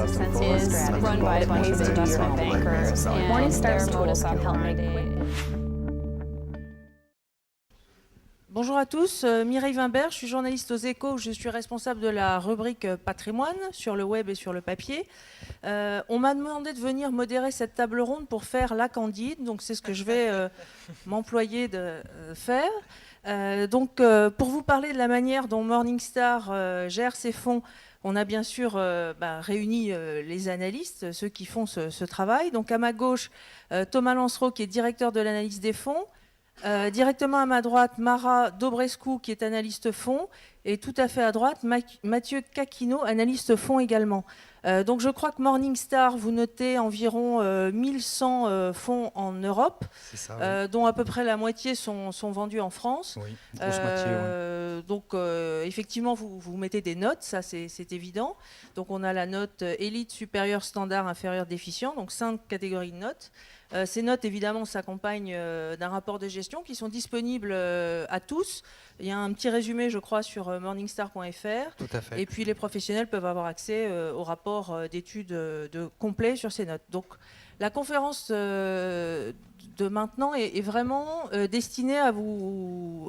is run by paid investment bankers, and Morningstar's tools can help make Bonjour à tous, Mireille Wimbert, je suis journaliste aux Échos, je suis responsable de la rubrique patrimoine sur le web et sur le papier. On m'a demandé de venir modérer cette table ronde pour faire la Candide, donc c'est ce que je vais m'employer de faire. Pour vous parler de la manière dont Morningstar gère ses fonds, on a bien sûr réuni les analystes, ceux qui font ce travail. Donc à ma gauche, Thomas Lancereau qui est directeur de l'analyse des fonds. Directement à ma droite, Mara Dobrescu, qui est analyste fonds, et tout à fait à droite, Mathieu Caquino, analyste fonds également. Donc je crois que Morningstar, vous notez environ 1100 fonds en Europe, ça, oui. Dont à peu près la moitié sont vendus en France. Oui, une grosse moitié. Oui. Donc effectivement, vous mettez des notes, ça c'est évident. Donc on a la note élite, supérieure, standard, inférieur, déficient, donc 5 catégories de notes. Ces notes, évidemment, s'accompagnent d'un rapport de gestion qui sont disponibles à tous. Il y a un petit résumé, je crois, sur morningstar.fr. Tout à fait. Et puis, les professionnels peuvent avoir accès au rapport d'études complet sur ces notes. Donc, la conférence de maintenant est vraiment destinée à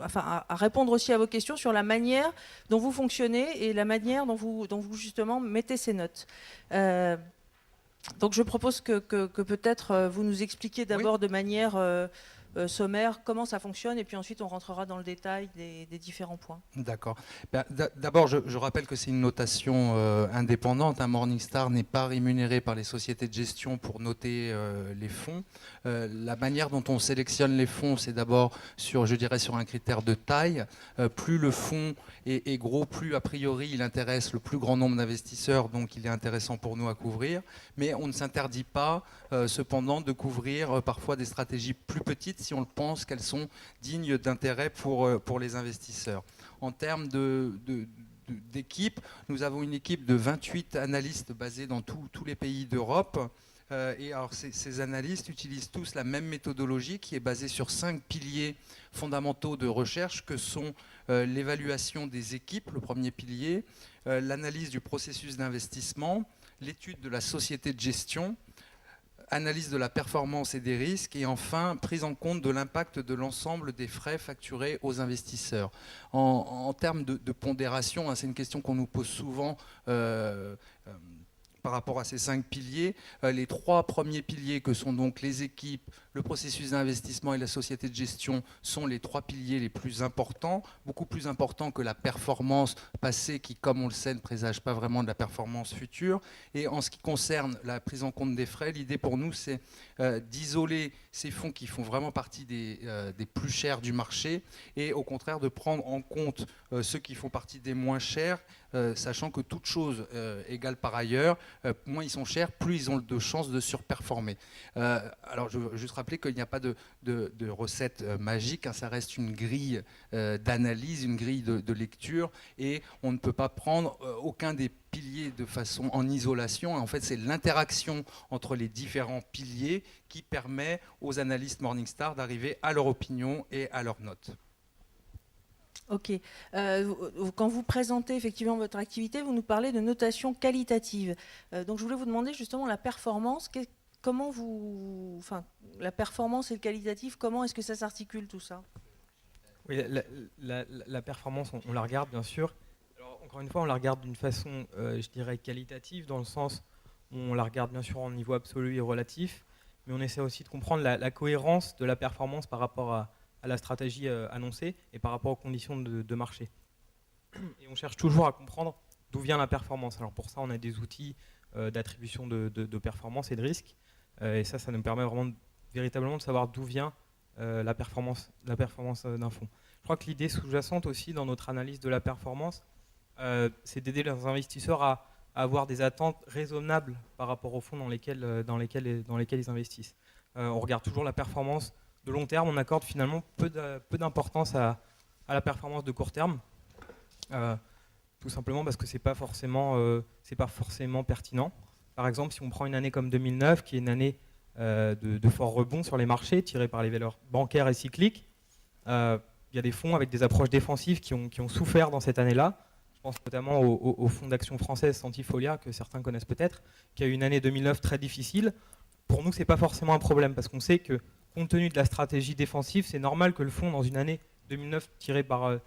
à répondre aussi à vos questions sur la manière dont vous fonctionnez et la manière dont vous justement, mettez ces notes. Donc je propose que peut-être vous nous expliquiez d'abord de manière sommaire comment ça fonctionne et puis ensuite on rentrera dans le détail des différents points. D'accord. D'abord, je rappelle que c'est une notation indépendante. Morningstar n'est pas rémunéré par les sociétés de gestion pour noter les fonds. La manière dont on sélectionne les fonds, c'est d'abord sur un critère de taille. Plus le fonds est gros, plus a priori il intéresse le plus grand nombre d'investisseurs, donc il est intéressant pour nous à couvrir. Mais on ne s'interdit pas cependant de couvrir parfois des stratégies plus petites si on le pense qu'elles sont dignes d'intérêt pour les investisseurs. En termes d'équipe, nous avons une équipe de 28 analystes basés dans tous les pays d'Europe. Et alors ces analystes utilisent tous la même méthodologie qui est basée sur 5 piliers fondamentaux de recherche que sont l'évaluation des équipes, le premier pilier, l'analyse du processus d'investissement, l'étude de la société de gestion, analyse de la performance et des risques, et enfin prise en compte de l'impact de l'ensemble des frais facturés aux investisseurs. En termes de pondération, c'est une question qu'on nous pose souvent par rapport à ces 5 piliers. Les 3 premiers piliers que sont donc les équipes, le processus d'investissement et la société de gestion sont les 3 piliers les plus importants, beaucoup plus importants que la performance passée qui, comme on le sait, ne présage pas vraiment de la performance future. Et en ce qui concerne la prise en compte des frais, l'idée pour nous, c'est d'isoler ces fonds qui font vraiment partie des plus chers du marché et au contraire de prendre en compte ceux qui font partie des moins chers, sachant que toute chose égale par ailleurs, moins ils sont chers, plus ils ont de chances de surperformer. Alors je veux juste rappeler qu'il n'y a pas de recette magique, ça reste une grille d'analyse, une grille de lecture, et on ne peut pas prendre aucun des piliers de façon en isolation. En fait, c'est l'interaction entre les différents piliers qui permet aux analystes Morningstar d'arriver à leur opinion et à leurs notes. Ok. Quand vous présentez effectivement votre activité, vous nous parlez de notation qualitative. Donc je voulais vous demander justement la performance. La performance et le qualitatif, comment est-ce que ça s'articule tout ça? Oui, la performance, on la regarde bien sûr. Alors, encore une fois, on la regarde d'une façon, je dirais, qualitative, dans le sens où on la regarde bien sûr en niveau absolu et relatif, mais on essaie aussi de comprendre la cohérence de la performance par rapport à la stratégie annoncée et par rapport aux conditions de marché. Et on cherche toujours à comprendre d'où vient la performance. Alors pour ça, on a des outils d'attribution de performance et de risque. Et ça nous permet vraiment véritablement de savoir d'où vient la performance d'un fonds. Je crois que l'idée sous-jacente aussi dans notre analyse de la performance, c'est d'aider les investisseurs à avoir des attentes raisonnables par rapport aux fonds dans lesquels ils investissent. On regarde toujours la performance de long terme, on accorde finalement peu d'importance à la performance de court terme, tout simplement parce que c'est pas forcément pertinent. Par exemple, si on prend une année comme 2009, qui est une année de fort rebond sur les marchés, tirée par les valeurs bancaires et cycliques, il y a des fonds avec des approches défensives qui ont souffert dans cette année-là. Je pense notamment au Fonds d'action française Centifolia, que certains connaissent peut-être, qui a eu une année 2009 très difficile. Pour nous, ce n'est pas forcément un problème, parce qu'on sait que, compte tenu de la stratégie défensive, c'est normal que le fonds, dans une année 2009 tirée par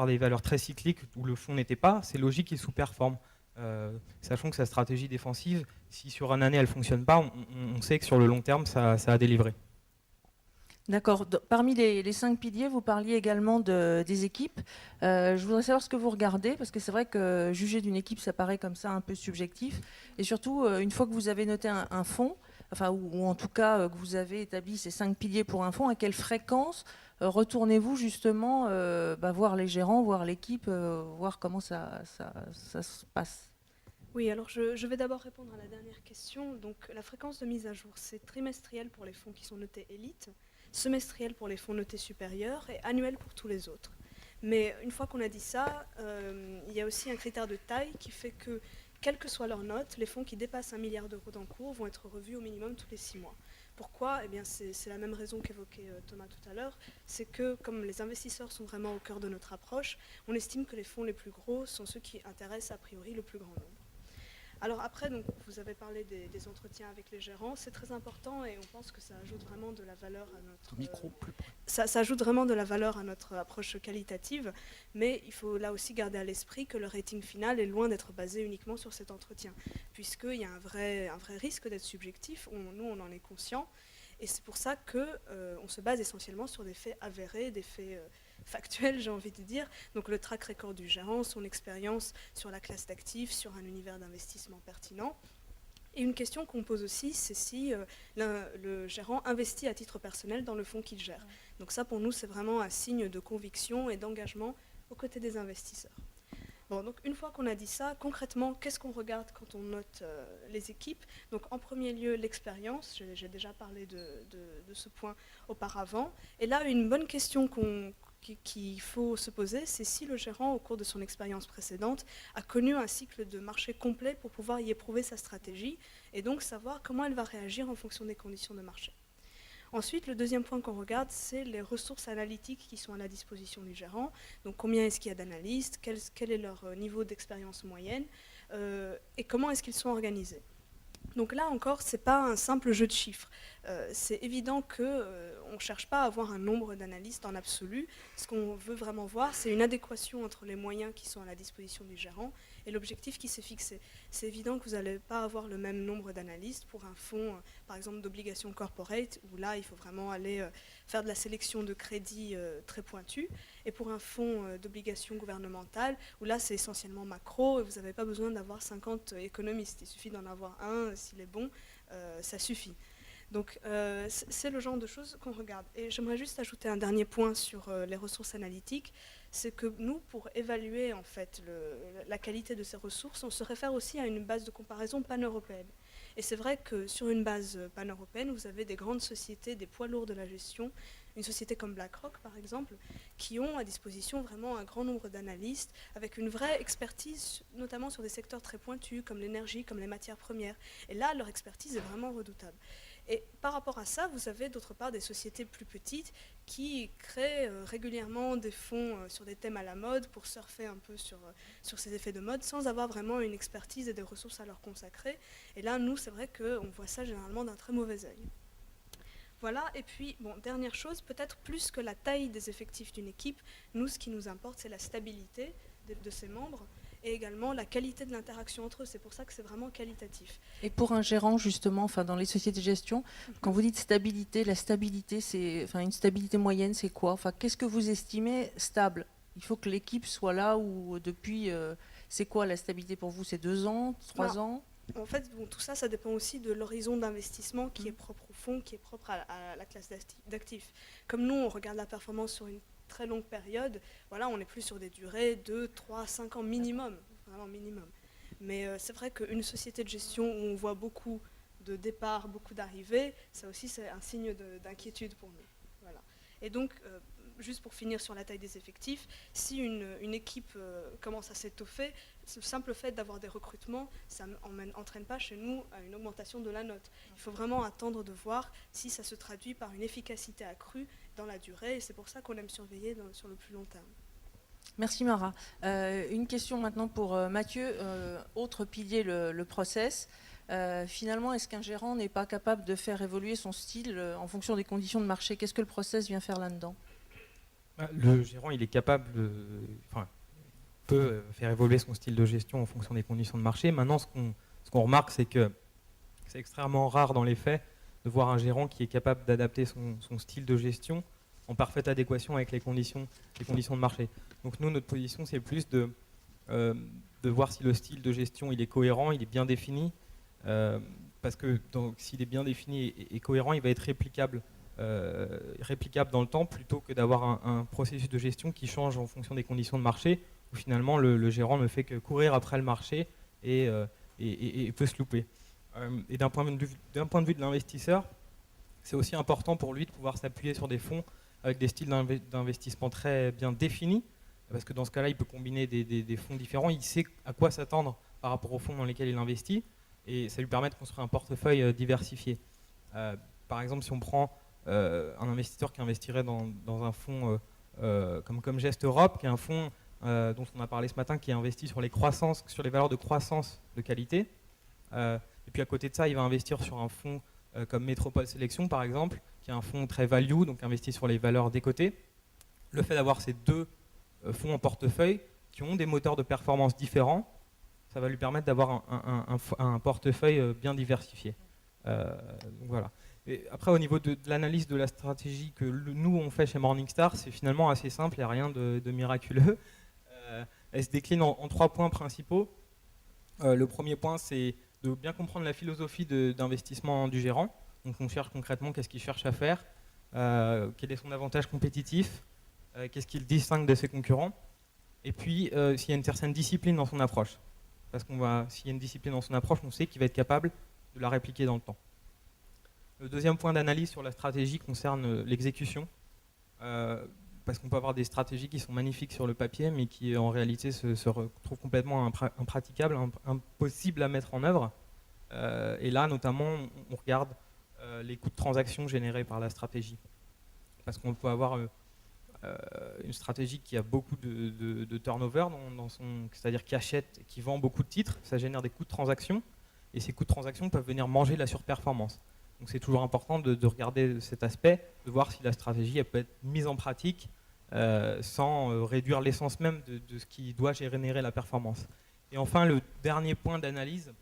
des valeurs très cycliques, où le fonds n'était pas, c'est logique qu'il sous-performe. Sachant que sa stratégie défensive, si sur une année elle ne fonctionne pas, on sait que sur le long terme, ça a délivré. D'accord. Parmi les 5 piliers, vous parliez également des équipes. Je voudrais savoir ce que vous regardez, parce que c'est vrai que juger d'une équipe, ça paraît comme ça un peu subjectif. Et surtout, une fois que vous avez noté un fonds, enfin, ou en tout cas que vous avez établi ces 5 piliers pour un fonds, à quelle fréquence retournez-vous justement voir les gérants, voir l'équipe, voir comment ça se passe? Oui, alors je vais d'abord répondre à la dernière question. Donc la fréquence de mise à jour, c'est trimestriel pour les fonds qui sont notés élite, semestriel pour les fonds notés supérieurs et annuel pour tous les autres. Mais une fois qu'on a dit ça, il y a aussi un critère de taille qui fait que, quelle que soit leur note, les fonds qui dépassent 1 milliard d'euros d'encours vont être revus au minimum tous les 6 mois. Pourquoi ? Eh bien, c'est la même raison qu'évoquait Thomas tout à l'heure, c'est que comme les investisseurs sont vraiment au cœur de notre approche, on estime que les fonds les plus gros sont ceux qui intéressent a priori le plus grand nombre. Alors après, donc, vous avez parlé des entretiens avec les gérants, c'est très important et on pense que ça ajoute vraiment de la valeur à notre ça ajoute vraiment de la valeur à notre approche qualitative, mais il faut là aussi garder à l'esprit que le rating final est loin d'être basé uniquement sur cet entretien, puisqu'il y a un vrai risque d'être subjectif, nous on en est conscient, et c'est pour ça qu'on se base essentiellement sur des faits avérés, des faits factuel, j'ai envie de dire. Donc le track record du gérant, son expérience sur la classe d'actifs, sur un univers d'investissement pertinent. Et une question qu'on pose aussi, c'est si le gérant investit à titre personnel dans le fonds qu'il gère. Donc ça, pour nous, c'est vraiment un signe de conviction et d'engagement aux côtés des investisseurs. Bon, donc une fois qu'on a dit ça, concrètement, qu'est-ce qu'on regarde quand on note les équipes? Donc en premier lieu, l'expérience. J'ai déjà parlé de ce point auparavant. Et là, une bonne question qu'il faut se poser, c'est si le gérant, au cours de son expérience précédente, a connu un cycle de marché complet pour pouvoir y éprouver sa stratégie et donc savoir comment elle va réagir en fonction des conditions de marché. Ensuite, le deuxième point qu'on regarde, c'est les ressources analytiques qui sont à la disposition du gérant. Donc combien est-ce qu'il y a d'analystes, quel est leur niveau d'expérience moyenne et comment est-ce qu'ils sont organisés. Donc là encore, ce n'est pas un simple jeu de chiffres. C'est évident qu'on ne cherche pas à avoir un nombre d'analystes en absolu. Ce qu'on veut vraiment voir, c'est une adéquation entre les moyens qui sont à la disposition du gérant et l'objectif qui s'est fixé. C'est évident que vous n'allez pas avoir le même nombre d'analystes pour un fonds, par exemple, d'obligations corporate, où là, il faut vraiment aller faire de la sélection de crédits très pointue, et pour un fonds d'obligations gouvernementales, où là, c'est essentiellement macro, et vous n'avez pas besoin d'avoir 50 économistes. Il suffit d'en avoir un, s'il est bon, ça suffit. Donc c'est le genre de choses qu'on regarde. Et j'aimerais juste ajouter un dernier point sur les ressources analytiques, c'est que nous, pour évaluer en fait la qualité de ces ressources, on se réfère aussi à une base de comparaison pan-européenne. Et c'est vrai que sur une base pan-européenne, vous avez des grandes sociétés, des poids lourds de la gestion, une société comme BlackRock par exemple, qui ont à disposition vraiment un grand nombre d'analystes avec une vraie expertise, notamment sur des secteurs très pointus comme l'énergie, comme les matières premières. Et là, leur expertise est vraiment redoutable. Et par rapport à ça, vous avez d'autre part des sociétés plus petites qui créent régulièrement des fonds sur des thèmes à la mode pour surfer un peu sur ces effets de mode sans avoir vraiment une expertise et des ressources à leur consacrer. Et là, nous, c'est vrai qu'on voit ça généralement d'un très mauvais œil. Voilà, et puis, bon, dernière chose, peut-être plus que la taille des effectifs d'une équipe, nous, ce qui nous importe, c'est la stabilité de ses membres et également la qualité de l'interaction entre eux. C'est pour ça que c'est vraiment qualitatif. Et pour un gérant, justement, enfin, dans les sociétés de gestion, quand vous dites stabilité, la stabilité, c'est, enfin, une stabilité moyenne, c'est quoi? Enfin, qu'est-ce que vous estimez stable? Il faut que l'équipe soit là ou depuis... c'est quoi la stabilité pour vous? C'est 2 ans, 3 ans? En fait, bon, tout ça, ça dépend aussi de l'horizon d'investissement qui est propre au fonds, qui est propre à la classe d'actifs. Comme nous, on regarde la performance sur une très longue période, voilà, on est plus sur des durées de 3 à 5 ans minimum, vraiment minimum. Mais c'est vrai qu'une société de gestion où on voit beaucoup de départs, beaucoup d'arrivées, ça aussi c'est un signe d'inquiétude pour nous. Voilà. Et donc, juste pour finir sur la taille des effectifs, si une équipe commence à s'étoffer, ce simple fait d'avoir des recrutements, ça n'entraîne pas chez nous à une augmentation de la note. Il faut vraiment attendre de voir si ça se traduit par une efficacité accrue dans la durée, et c'est pour ça qu'on aime surveiller sur le plus long terme. Merci Mara. Une question maintenant pour Mathieu. Autre pilier, le process. Finalement, est-ce qu'un gérant n'est pas capable de faire évoluer son style en fonction des conditions de marché? Qu'est-ce que le process vient faire là-dedans? Le gérant, il est capable, peut faire évoluer son style de gestion en fonction des conditions de marché. Maintenant, ce qu'on remarque, c'est que c'est extrêmement rare dans les faits de voir un gérant qui est capable d'adapter son style de gestion en parfaite adéquation avec les conditions de marché. Donc nous, notre position, c'est plus de voir si le style de gestion il est cohérent, il est bien défini, parce que s'il est bien défini et cohérent, il va être réplicable dans le temps, plutôt que d'avoir un processus de gestion qui change en fonction des conditions de marché, où finalement le gérant ne fait que courir après le marché et peut se louper. Et d'un point de vue de l'investisseur, c'est aussi important pour lui de pouvoir s'appuyer sur des fonds avec des styles d'investissement très bien définis, parce que dans ce cas-là, il peut combiner des fonds différents, il sait à quoi s'attendre par rapport aux fonds dans lesquels il investit, et ça lui permet de construire un portefeuille diversifié. Par exemple, si on prend un investisseur qui investirait dans un fonds comme Gest Europe, qui est un fonds dont on a parlé ce matin, qui est investi sur les valeurs de croissance de qualité, et puis à côté de ça, il va investir sur un fonds comme Métropole Sélection, par exemple, qui est un fonds très value, donc investi sur les valeurs des côtés. Le fait d'avoir ces deux fonds en portefeuille qui ont des moteurs de performance différents, ça va lui permettre d'avoir un portefeuille bien diversifié. Donc voilà. Et après, au niveau de l'analyse de la stratégie que nous, on fait chez Morningstar, c'est finalement assez simple, il n'y a rien de miraculeux. Elle se décline en 3 points principaux. Le premier point, c'est de bien comprendre la philosophie d'investissement du gérant. Donc on cherche concrètement qu'est-ce qu'il cherche à faire, quel est son avantage compétitif, qu'est-ce qui le distingue de ses concurrents, et puis s'il y a une certaine discipline dans son approche. Parce s'il y a une discipline dans son approche, on sait qu'il va être capable de la répliquer dans le temps. Le deuxième point d'analyse sur la stratégie concerne l'exécution, parce qu'on peut avoir des stratégies qui sont magnifiques sur le papier, mais qui en réalité se retrouvent complètement impraticables, impossibles à mettre en œuvre. Et là, notamment, on regarde les coûts de transaction générés par la stratégie. Parce qu'on peut avoir une stratégie qui a beaucoup de turnover, c'est-à-dire qui achète et qui vend beaucoup de titres, ça génère des coûts de transaction, et ces coûts de transaction peuvent venir manger la surperformance. Donc c'est toujours important de regarder cet aspect, de voir si la stratégie elle peut être mise en pratique sans réduire l'essence même de ce qui doit générer la performance. Et enfin, le dernier point d'analyse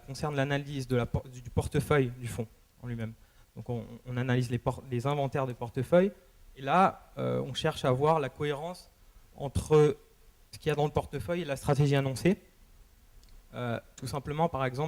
concerne l'analyse du portefeuille du fonds en lui-même. Donc on analyse les inventaires de portefeuille, et là on cherche à voir la cohérence entre ce qu'il y a dans le portefeuille et la stratégie annoncée. Tout simplement, par exemple,